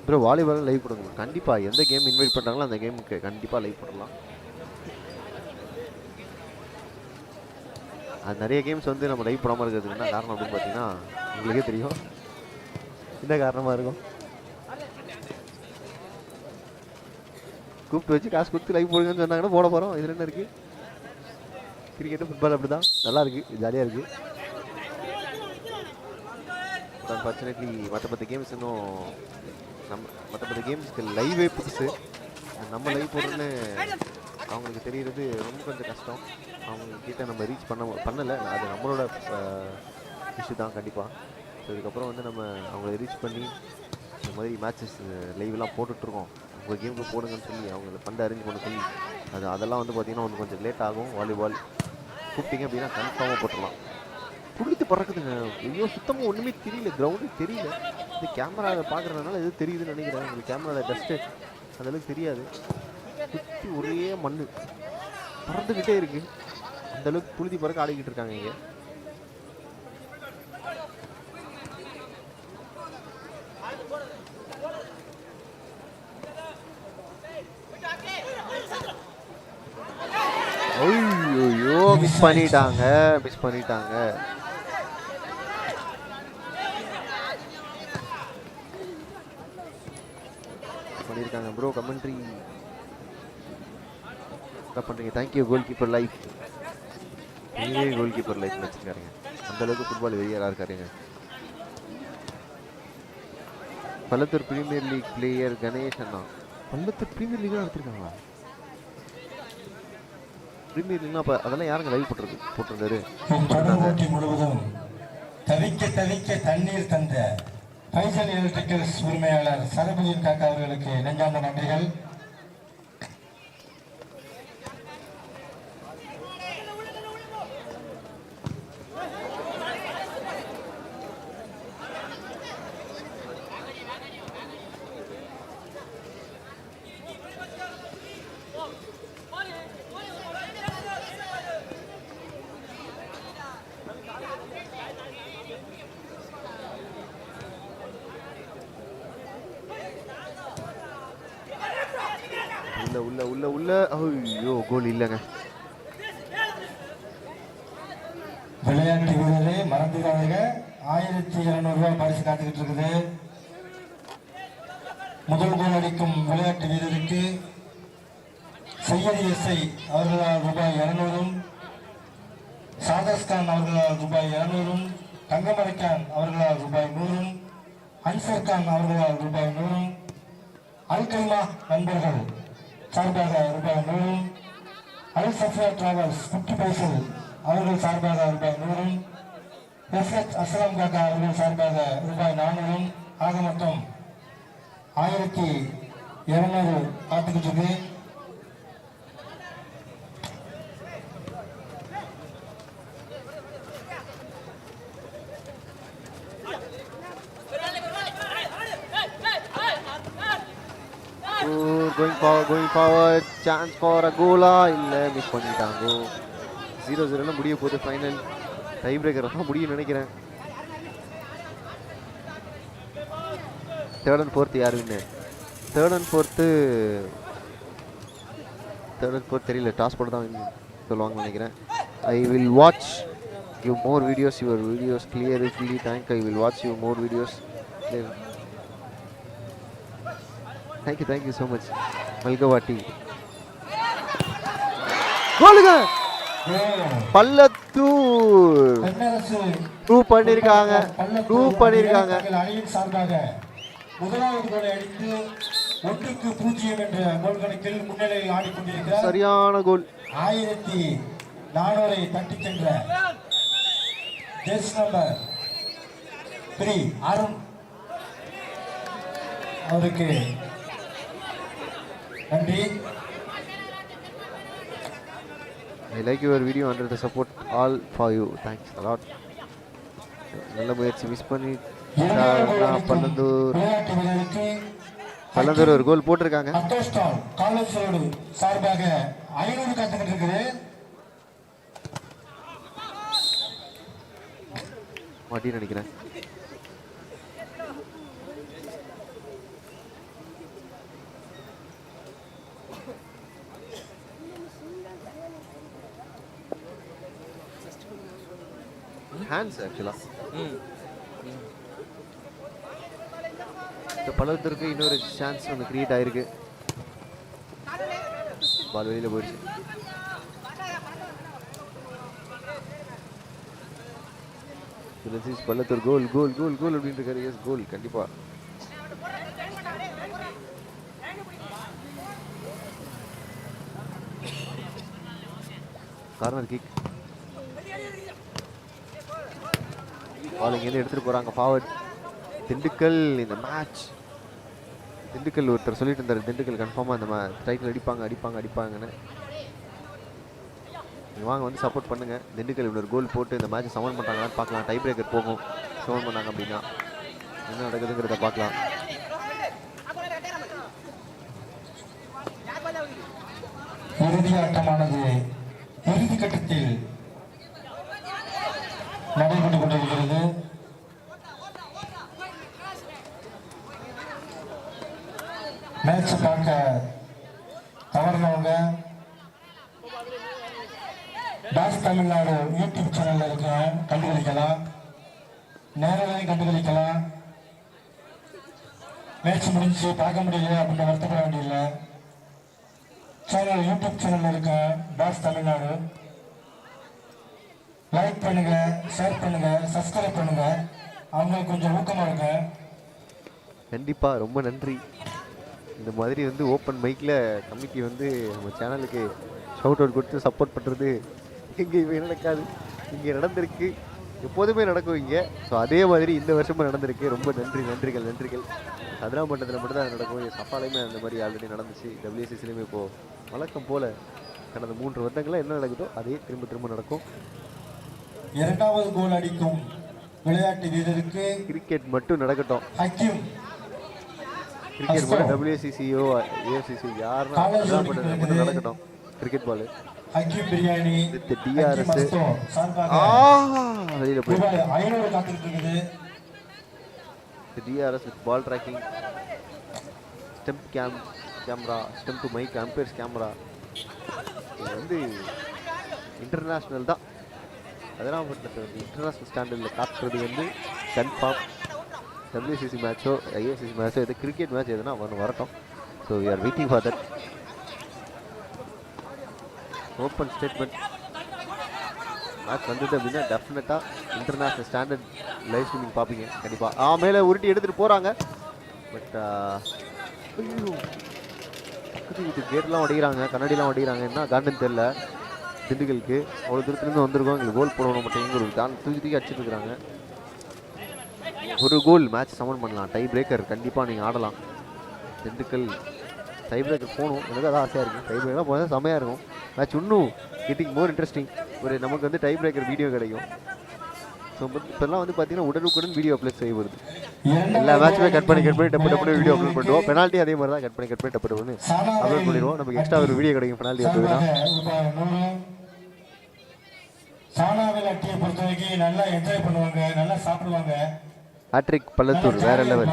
அப்புறம் வாலிபால் லைவ் கொடுங்க. கண்டிப்பாக எந்த கேம் இன்வைட் பண்ணுறாங்களோ அந்த கேமுக்கு கண்டிப்பாக லைவ் பண்ணலாம். அது நிறைய கேம்ஸ் வந்து நம்ம லைவ் போடாமல் இருக்கிறதுக்கு என்ன காரணம் அப்படின்னு பார்த்தீங்கன்னா உங்களுக்கே தெரியும். என்ன காரணமாக இருக்கும்? கூப்பிட்டு வச்சு காசு கொடுத்து லைவ் போடுங்கன்னு சொன்னாங்கன்னா போட போகிறோம். இதில் என்ன இருக்குது? கிரிக்கெட்டு ஃபுட்பால் அப்படி தான், நல்லா இருக்குது, ஜாலியாக இருக்குது. அன்ஃபார்ச்சுனேட்லி மற்ற கேம்ஸ் இன்னும் மற்ற கேம்ஸ்க்கு லைவே புதுசு. நம்ம லைவ் போடுறோன்னு அவங்களுக்கு தெரிகிறது ரொம்ப கொஞ்சம் கஷ்டம். அவங்கக்கிட்ட நம்ம ரீச் பண்ணலை. அது நம்மளோட இஷ்யூ தான் கண்டிப்பாக. ஸோ இதுக்கப்புறம் வந்து நம்ம அவங்கள ரீச் பண்ணி இந்த மாதிரி மேட்சஸ் லைவ்லாம் போட்டுட்ருக்கோம். உங்கள் கேமுக்கு போடுங்கன்னு சொல்லி அவங்களை ஃபண்ட் அரேஞ்ச் பண்ண சொல்லி அதெல்லாம் வந்து பார்த்திங்கன்னா கொஞ்சம் லேட் ஆகும். வாலிபால் கூப்பிட்டிங்க அப்படின்னா கன்ஃபார்மாக போட்டுடலாம். புழுத்து பறக்குதுங்க. ஐயோ சுத்தமாக ஒன்றுமே தெரியல, கிரவுண்டு தெரியல. இந்த கேமராவில் பார்க்குறதுனால எதுவும் தெரியுதுன்னு நினைக்கிறேன். உங்களுக்கு கேமராவில் டஸ்ட்டு அந்தளவுக்கு தெரியாது. சுற்றி ஒரே மண் பறந்துக்கிட்டே இருக்குது. அந்தளவுக்கு புழுதி பறக்க ஆடிக்கிட்டு இருக்காங்க இங்கே. ஐயோ மிஸ் பண்ணிட்டாங்க. பண்ணியிருக்காங்க ப்ரோ. கமெண்ட்ரி என்ன பண்ணுறீங்க? Thank you. Goal keeper life, goal keeper life வச்சுருக்காருங்க. அந்தளவுக்கு ஃபுட்பால் வெறியராக இருக்காருங்க. Pallathur premier league player Ganesh அண்ணா. பள்ளத்தூர் பிரீமியர் லீக் எடுத்துருக்காங்களா? பிரீமியர் லீக்னா அப்போ அதெல்லாம் யாருங்க லைவ் போட்டிருந்தாரு? முழுவதும் தவிக்க தவிக்க தண்ணீர் தந்த பைசல் எலக்ட்ரிக்கல்ஸ் உரிமையாளர் சரபுதீன் காக்கா அவர்களுக்கு நெஞ்சார்ந்த நன்றிகள். உள்ள ஐயோ கோல் இல்லைங்க. விளையாட்டு வீரரே மறந்துடாதீங்க, 1200 ரூபாய் பரிசு காத்துக்கிட்டு இருக்குது. முதல் கோல் அடிக்கும் விளையாட்டு வீரருக்கு சையது எஸ்ஐ அவர்களால் ரூபாய் 200, சாதஸ்கான் அவர்களால் ரூபாய் 200, தங்கமரைக்கான் அவர்களால் ரூபாய் 100, அன்சர்கான் அவர்களால் ரூபாய் 100, அல்கைமா நண்பர்கள் சார்பாக ரூபாய் 100, அல் சஃபியா டிராவல்ஸ் 50 பைசல் அவர்கள் சார்பாக ரூபாய் 100, எஸ்எச் அஸ்லாம் காக்கா அவர்கள் சார்பாக ரூபாய் 400. ஆக மொத்தம் 1200 காத்துக்கிட்டு இருக்கு. going forward, chance for a goal இல்ல மிஸ் பண்ணிட்டாங்க. 0-0 முடிய போகுது. ஃபைனல் டை பிரேக்கர் தான் முடியும் நினைக்கிறேன். தேர்ட் அண்ட் ஃபோர்த் யார் வின்னு? தேர்ட் அண்ட் ஃபோர்த்து தெரியல. டாஸ் போட்டு தான் சொல்லுவாங்கன்னு நினைக்கிறேன். I will watch you more videos. Your videos clearly thank. I will watch you more videos. Thank you so much. மல்கவாட்டி கோலுங்க. பள்ளத்தூர் ப்ரூவ் பண்ணிருக்காங்க. அணியின் சார்பாக முதலாவது கோலை அடித்து 1-0 என்ற கோல் கணக்கில் முன்னிலையில் ஆடிக்கொண்டிருக்கிறார். சரியான கோல். 1400 தட்டி சென்ற ஜெர்சி நம்பர் 3 அருண் அவருக்கு நன்றி. I like your video under the support all for you. Thanks a lot. நல்ல முயற்சி. மிஸ் பண்ணி பல்லந்தூர் ஒரு கோல் போட்டிருக்காங்க. சார்பாக 500 காத்துக்கிட்டு இருக்குது. மாட்டின்னு நினைக்கிறேன். ஹேண்ட்ஸ் ஆக்சுவலா. ம் இந்த பலத்திற்கு இன்னொரு சான்ஸ் ஒன்று கிரியேட் ஆயிருக்கு. பால் வெளியில போயிடுச்சு. பள்ளத்தூர் கோல் கோல் கோல் கோல் அப்படின்னு இருக்காரு. எஸ் கோல் கண்டிப்பா. Corner kick. பால் இங்கேருந்து எடுத்துட்டு போறாங்க ஃபார்வர்ட். திண்டுக்கல் இந்த மேட்ச், திண்டுக்கல் ஒருத்தர் சொல்லிட்டு இருந்தாரு திண்டுக்கல் கன்ஃபார்மா இந்த டைட்டில் அடிப்பாங்கன்னு. வாங்க வந்து சப்போர்ட் பண்ணுங்க. திண்டுக்கல் இப்படி ஒரு கோல் போட்டு இந்த மேட்ச் சமன் பண்ணுறாங்களான்னு பார்க்கலாம். டை பிரேக்கர் போகும் சமன் பண்ணாங்க அப்படின்னா என்ன நடக்குதுங்கிறத பார்க்கலாம். இறுதி ஆட்டமானது இறுதி கட்டத்தில் நடைபெற்றுக் கொண்டிருக்கிறது. மேட்ச் பார்க்க தவறினவங்க டாஸ் தமிழ்நாடு யூடியூப் சேனல்ல இருக்க கண்டுகளிக்கலாம், நேரலையும் கண்டுகளிக்கலாம். மேட்ச் முடிஞ்சு பார்க்க முடியல அப்படின்னு வருத்தப்பட வேண்டியதில்லை. சேனல் யூடியூப் சேனல்ல இருக்க டாஸ் தமிழ்நாடு லைக் பண்ணுங்க, ஷேர் பண்ணுங்க, சப்ஸ்கிரைப் பண்ணுங்க. அவங்களுக்கு கொஞ்சம் ஊக்கமா இருக்கு. கண்டிப்பா ரொம்ப நன்றி. இந்த மாதிரி வந்து ஓப்பன் மைக்கில் கமிட்டி வந்து நம்ம சேனலுக்கு ஷவுட் அவுட் கொடுத்து சப்போர்ட் பண்ணுறது எங்கேயுமே நடக்காது. இங்கே நடந்திருக்கு, எப்போதுமே நடக்கும் இங்கே. ஸோ அதே மாதிரி இந்த வருஷமும் நடந்திருக்கு. ரொம்ப நன்றிகள். சதுராமண்டலத்தில் மட்டும் தான் நடக்கும். சப்பாலையுமே அந்த மாதிரி ஆல்ரெடி நடந்துச்சு. WCCலையுமே இப்போது வழக்கம் போல் கடந்த 3 வருடங்களில் என்ன நடக்குதோ அதே திரும்ப நடக்கும். இரண்டாவது கோல் அடிக்கும் விளையாட்டு வீரருக்கு கிரிக்கெட் மட்டும் நடக்கட்டும். ஹக்கீம் கிரிக்கெட் போல WCCO AFCC யாருன்னா மட்டும் நடக்கட்டும். Cricket ball Hakeem biryani with DRS வெளியில போய் ரூபாய் 500 காத்துக்கிட்டு இருக்குது. DRS with ball tracking, stump camera, stump to mic, umpires camera. இது வந்து இன்டர்நேஷ்னல் தான். அதெல்லாம் வந்து இன்டர்நேஷ்னல் ஸ்டாண்டர்டில் காட்டுறது வந்து கன்ஃபார்ம். WCC மேட்சோ IFCC மேட்சோ எது கிரிக்கெட் மேட்ச் எதுனா வரட்டும். So we are waiting for that. Open statement match வந்தது அப்படின்னா டெஃபினட்டாக இன்டர்நேஷ்னல் ஸ்டாண்டர்ட் லைவ் ஸ்ட்ரீமிங் பார்ப்பீங்க கண்டிப்பாக. மேலே உருட்டி எடுத்துகிட்டு போகிறாங்க. பட் ஐயோ பக்கத்து வீட்டு கேட்லாம் உடைகிறாங்க, கண்ணாடிலாம் உடைகிறாங்க. என்ன கார்டன் தெரில. திண்டுக்கலுக்கு அவ்வளோ தூரத்துலேருந்து வந்திருக்கோம். எங்களுக்கு கோல் போடணும் மாட்டேங்க. ஒரு தூக்கி அடிச்சுட்டு இருக்கிறாங்க. ஒரு கோல் மேட்ச் சமன் பண்ணலாம். டை பிரேக்கர் கண்டிப்பாக நீங்கள் ஆடலாம். திண்டுக்கல் டை பிரேக்கர் போகணும். எனக்கு அதான் ஆசையாக இருக்குது. டை பிரேக்கர்லாம் போனால் செம்மையாக இருக்கும். மேட்ச் இன்னும் கெட்டிங் மோர் இன்ட்ரெஸ்டிங். ஒரு நமக்கு வந்து டை பிரேக்கர் வீடியோ கிடைக்கும். ஸோ இப்போல்லாம் வந்து பார்த்தீங்கன்னா உடனுக்குடன் வீடியோ அப்லோட் செய்யப்படுது. எல்லா மேட்சுமே கட் பண்ணி டப்பு வீடியோ அப்லோட் பண்ணுவோம். பெனால்ட்டி அதே மாதிரி தான் கட் பண்ணி டப்பு அப்லோட் பண்ணிடுவோம். நமக்கு எக்ஸ்ட்ரா ஒரு வீடியோ கிடைக்கும் பெனால்ட்டி அப்படின்னா. சானாவில் அட்டியை பொறுத்த வரைக்கும் நல்லா என்ஜாய் பண்ணுவாங்க, நல்லா சாப்பிடுவாங்க. ஹாட்ரிக் பள்ளத்தூர் வேற லெவல்.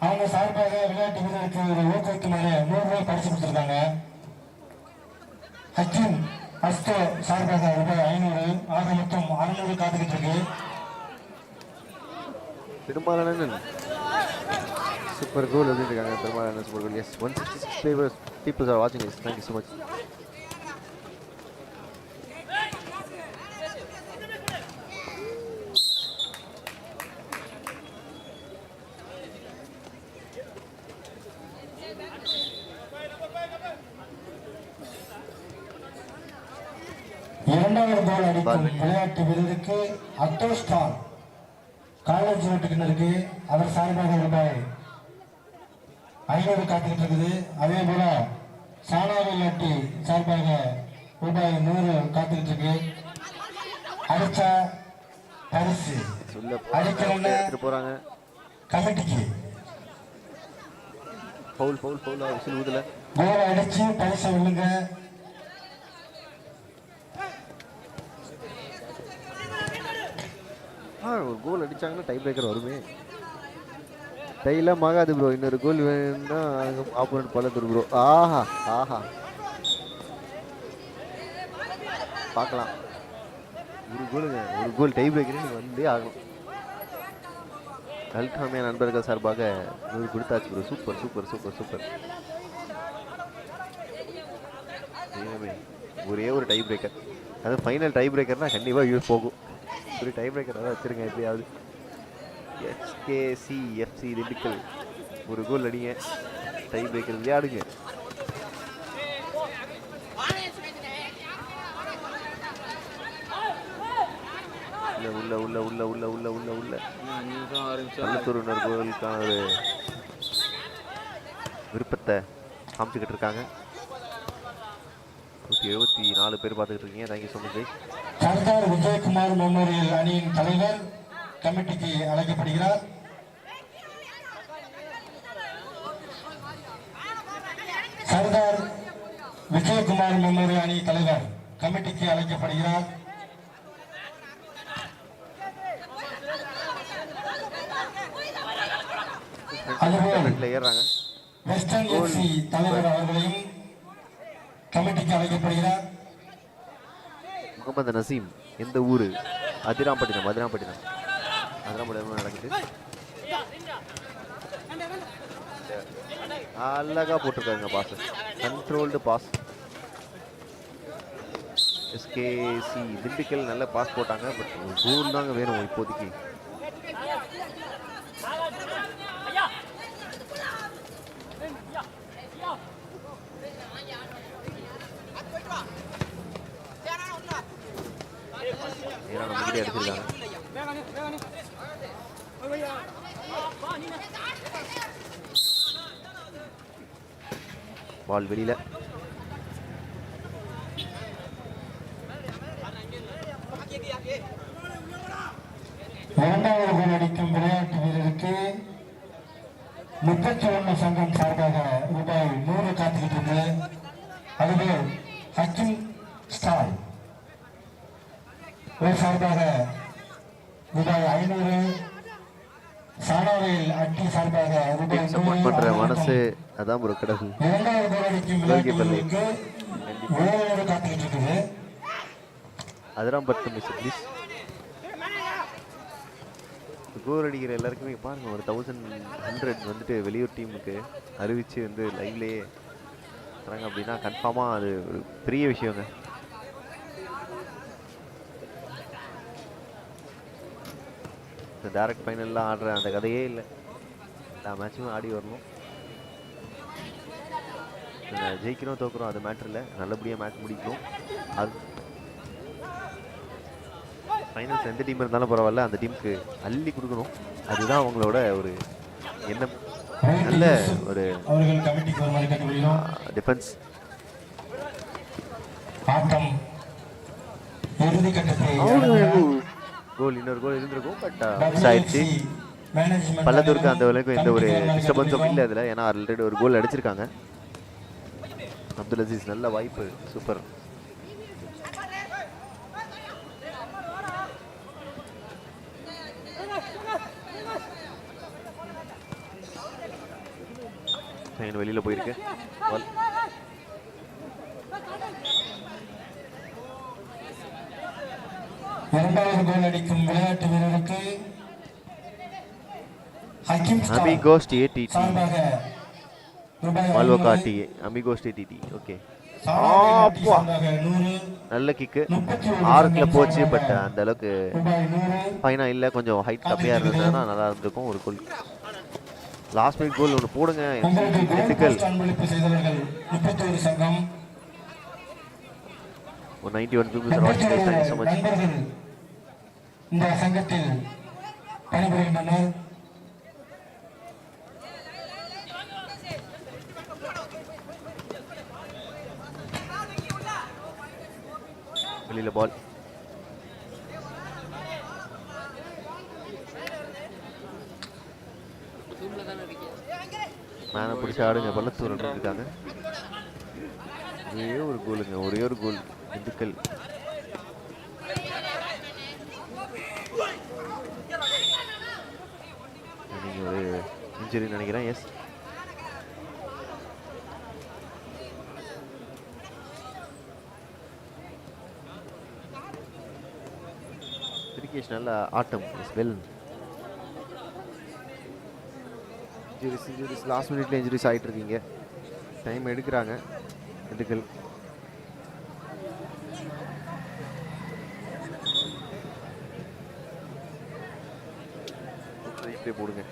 அவங்க சார்பாக விளையாட்டு வீரருக்கு ஒரு ஊக்குவிக்கு மேலே 100 ரூபாய் பரிசு கொடுத்துருக்காங்க. ஹக்கீம் அஸ்தோ சார்பாக ரூபாய் 500, ஆக மொத்தம் 600 காத்துக்கிட்டு இருக்கு. திருமாலனன் சூப்பர் கோல் அப்படின்னு இருக்காங்க. Thirumalanan super goal. Yes 166 people are watching this. Thank you so much. இரண்டாவது கோல் அடிக்கும் விளையாட்டு வீரருக்கு அத்தோஸ்டான் காலேஜ் ரோட்டுக்கு அவர் சார்பாக ரூபாய் 500 காத்துக்கிட்டு இருக்குது. அதே போல சானாவில் அட்டி சார்பாக ரூபாய் 100 காத்துக்கிட்டு இருக்கு. அடிச்ச பரிசு அடிக்கலன்னு போறாங்க கமிட்டிக்கு ஃபவுல் விசில் ஊதல. கோல் அடிச்சு பரிசு விழுங்க. ஒரு கோல் அடிச்சாங்கன்னா டை பிரேக்கர் வருமே. டைலாம் ஆகாது ப்ரோ. இன்னொரு கோல் வேணும்னா ஆப்போனன்ட் பள்ளத்தூர் ப்ரோ. ஆஹா பார்க்கலாம். ஒரு கோலுங்க, ஒரு கோல் டை பிரேக்கரே நீங்கள் வந்தே ஆகணும். அல்காமியா நண்பர்கள் சார்பாக 100 கொடுத்தாச்சு bro. Super super super super. ஒரே ஒரு டை பிரேக்கர், அது ஃபைனல் டை பிரேக்கர்னால் கண்டிப்பாக யூஸ் போகும். ஒரு டை பிரேக்கர் தான் வச்சுருங்க எப்படியாவது. SKCFC திண்டுக்கல் ஒரு கோல் அடிங்க, டை பிரேக்கர் விளையாடுங்க. உள்ள உள்ள உள்ள உள்ள உள்ள உள்ள உள்ள பள்ளத்தூரினர் கோவிலுக்கான ஒரு விருப்பத்தை காமிச்சுக்கிட்டு இருக்காங்க. 174 பேர் பார்த்துக்கிட்டு இருக்கீங்க. Thank you so much. Sardar Vijayakumar memorial அணியின் தலைவர் கமிட்டிக்கு அழைக்கப்படுகிறார். சர்தார் விஜயகுமார் மெமோரியல் அணி தலைவர் கமிட்டிக்கு அழைக்கப்படுகிறார். ஏறாங்க. வெஸ்டர்ன் எஃப்சி தலைவர் அவர்களையும் கமிட்டிக்கு அழைக்கப்படுகிறார். முகமது நசீம் எந்த ஊரு? அதிராம்பட்டினம். அதிராம்பட்டினம் நடக்குது. அழகா போட்டிருக்காங்க pass, controlled pass. SKC Dindigul நல்ல பாஸ் போட்டாங்க. பட் ஒரு கோல் தாங்க வேணும் இப்போதைக்கு. நம்மகிட்ட எடுத்துருக்காங்க. பால் வெளியில. இரண்டாவது கோல் அடிக்கும் விளையாட்டு வீரருக்கு 31 சங்கம் சார்பாக ரூபாய் 100 காத்துக்கிட்டு இருக்கு. அதுவே ஹக்கிம் ஸ்டால் சார்பாக ரூபாய் 500, சாணாவையில் அட்டி சார்பாக ரூபாய் சப்போர்ட் பண்ற மனசு அதான் ப்ரோ கடவுள். இரண்டாவது கோல் அடிக்கும் விளையாட்டு வீரருக்கு 700 காத்துக்கிட்டு இருக்குது. அதிராம்பட்டு மிஸ் ப்ளீஸ். கோல் அடிக்கிற எல்லாருக்குமே பாருங்க, ஒரு 1100 வந்துட்டு வெளியூர் டீமுக்கு அறிவிச்சு வந்து லைவ்லேயே தராங்க அப்படின்னா கன்ஃபார்மாக அது ஒரு பெரிய விஷயங்க. இந்த டைரக்ட் ஃபைனல்லாம் ஆடுற அந்த கதையே இல்லை. எல்லா மேட்சுமே ஆடி வரணும். ஜெயிக்கணும் தோக்குறோம் அது மேட்ரு இல்லை, நல்லபடியாக மேட்ச் முடிக்கணும். அது ஃபைனல்ஸ் எந்த டீம் இருந்தாலும் பரவாயில்ல, அந்த டீமுக்கு அள்ளி கொடுக்கணும். அதுதான் அவங்களோட ஒரு எண்ணம். நல்ல ஒரு டிஃபென்ஸ். கோல் இன்னொரு கோல் இருந்திருக்கும், பட் மிஸ் ஆயிடுச்சு. பள்ளத்தூருக்கு அந்த அளவுக்கு எந்த ஒரு டிஸ்டர்பன்ஸும் இல்லை அதில், ஏன்னா ஆல்ரெடி ஒரு கோல் அடிச்சிருக்காங்க. அப்துல் அசீஸ் நல்ல வாய்ப்பு, சூப்பர். வெளியில போயிருக்கு. இரண்டாவது கோல் அடிக்கும் விளையாட்டு வீரருக்கு Amigos TTT Malvoka T Amigos TTT. Okay, நல்ல கிக்கு ஆர்க்ல போச்சு, பட் அந்த அளவுக்கு ஃபைனா இல்லை. கொஞ்சம் ஹைட் கம்மியாக இருந்ததுன்னா நல்லா இருந்திருக்கும். ஒரு கோல், லாஸ்ட் மினிட் கோல் ஒன்று போடுங்க. ஒரு 91 பீப்புள்ஸ் வாட்சிங் this. Thank you so much. இந்த சங்கத்தில் பணிபுரிகின்றனர். வெளியில பால். மேனை பிடிச்சி ஆடுங்க. பள்ளத்தூர் இருக்காங்க. ஒரே ஒரு கோலுங்க, ஒரே ஒரு கோல் திண்டுக்கல். நீங்க ஒரு இன்ஜுரி நினைக்கிறேன். எஸ், திரிகேஷ் நல்ல ஆட்டம் இஸ் வெல். இன்ஜுரிஸ் லாஸ்ட் மினிட்ல இன்ஜுரிஸ் ஆகிட்டு இருக்கீங்க. டைம் எடுக்கிறாங்க திண்டுக்கல். போடுங்க.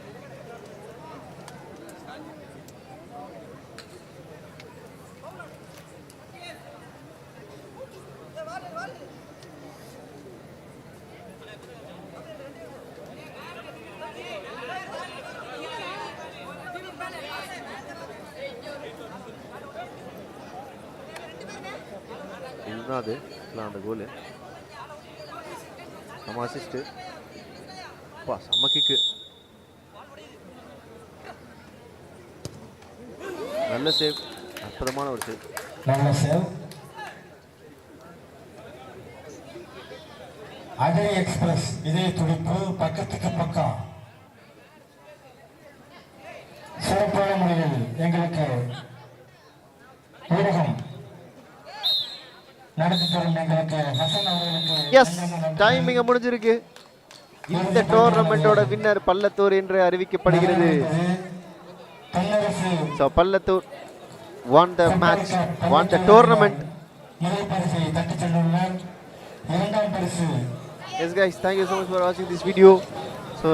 இதுதான் அது அந்த கோலு. நம்ம அசிஸ்ட். செம்ம கிக்கு. நல்ல சேவ். அற்புதமான ஒரு சேவ். நல்ல சேவ். அஜய் எக்ஸ்பிரஸ் இதே துடிப்பு பக்கத்துக்கு பக்கம் சிறப்பான முறையில் எங்களுக்கு ஊடகம் நடத்தி தரும் எங்களுக்கு ஹசன் அவர்களுக்கு எஸ் டைமிங் முடிஞ்சிருக்கு. இந்த டோர்னமெண்டோட வின்னர் பள்ளத்தூர் என்று அறிவிக்கப்படுகிறது. So Pallathur won the match, won the tournament. Yes guys, thank you so much for watching this video. So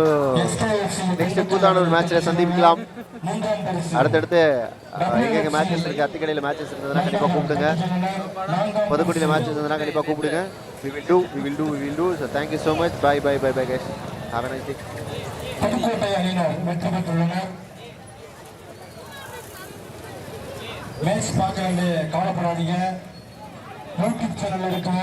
next Koothanur மேட்ச்ல சந்திக்கலாம். அடுத்தடுத்து எங்க மேட்சஸ் இருக்கு, அத்திக்கடையில் மேட்சஸ் இருந்ததுன்னா கண்டிப்பா கூப்பிடுங்க. புதுக்குடியில் மேட்சஸ் இருந்ததுன்னா கண்டிப்பா கூப்பிடுங்க. We will do. So thank you so much. Bye guys. Have a nice day. Match பார்க்கறது கவலைப்படாதீங்க. யூடியூப் சேனல் இருக்கு.